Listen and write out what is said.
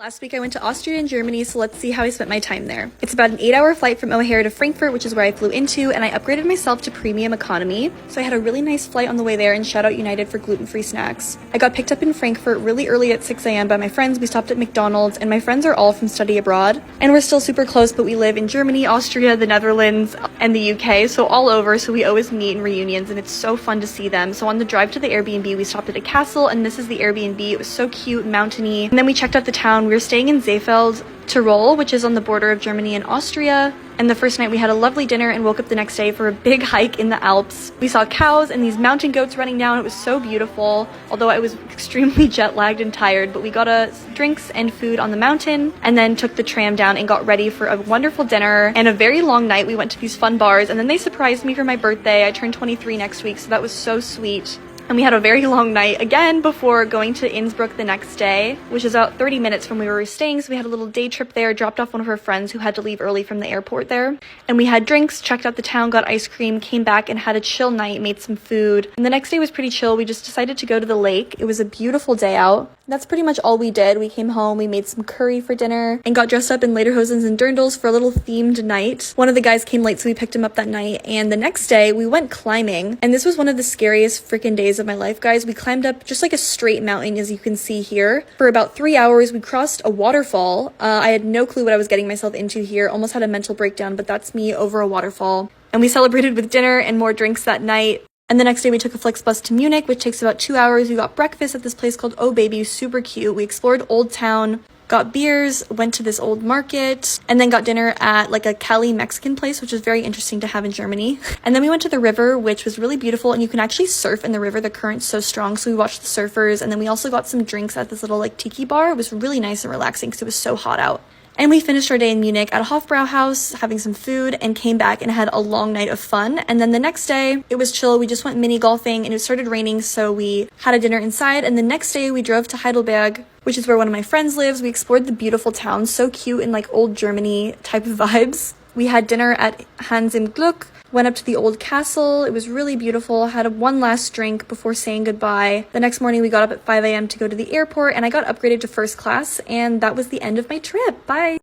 Last week I went to Austria and Germany, so let's see how I spent my time there. It's about an 8-hour flight from O'Hare to Frankfurt, which is where I flew into, and I upgraded myself to premium economy. So I had a really nice flight on the way there, and shout out United for gluten-free snacks. I got picked up in Frankfurt really early at 6 a.m. by my friends. We stopped at McDonald's, and my friends are all from study abroad. And we're still super close, but we live in Germany, Austria, the Netherlands, and the UK, so all over, so we always meet in reunions, and it's so fun to see them. So on the drive to the Airbnb, we stopped at a castle, and this is the Airbnb. It was so cute, mountainy. And then we checked out the town. We were staying in Seefeld, Tyrol, which is on the border of Germany and Austria. And the first night we had a lovely dinner and woke up the next day for a big hike in the Alps. We saw cows and these mountain goats running down. It was so beautiful, although I was extremely jet lagged and tired. But we got drinks and food on the mountain and then took the tram down and got ready for a wonderful dinner and a very long night. We went to these fun bars and then they surprised me for my birthday. I turned 23 next week, so that was so sweet. And we had a very long night again before going to Innsbruck the next day, which is about 30 minutes from where we were staying. So we had a little day trip there, dropped off one of our friends who had to leave early from the airport there. And we had drinks, checked out the town, got ice cream, came back and had a chill night, made some food. And the next day was pretty chill. We just decided to go to the lake. It was a beautiful day out. That's pretty much all we did. We came home, we made some curry for dinner, and got dressed up in lederhosens and dirndls for a little themed night. One of the guys came late, so we picked him up that night. And the next day, we went climbing. And this was one of the scariest freaking days of my life, guys. We climbed up just like a straight mountain, as you can see here. For about 3 hours, we crossed a waterfall. I had no clue what I was getting myself into here. Almost had a mental breakdown, but that's me over a waterfall. And we celebrated with dinner and more drinks that night. And the next day we took a Flixbus to Munich, which takes about 2 hours. We got breakfast at this place called Oh Baby, super cute. We explored Old Town, got beers, went to this old market, and then got dinner at like a Cali Mexican place, which is very interesting to have in Germany. And then we went to the river, which was really beautiful, and you can actually surf in the river. The current's so strong, so we watched the surfers, and then we also got some drinks at this little like tiki bar. It was really nice and relaxing because it was so hot out. And we finished our day in Munich at a Hofbrauhaus, having some food, and came back and had a long night of fun. And then the next day, it was chill. We just went mini golfing, and it started raining, so we had a dinner inside. And the next day, we drove to Heidelberg, which is where one of my friends lives. We explored the beautiful town, so cute in like old Germany type of vibes. We had dinner at Hans im Glück, went up to the old castle. It was really beautiful. Had one last drink before saying goodbye. The next morning we got up at 5 a.m. to go to the airport, and I got upgraded to first class, and that was the end of my trip. Bye!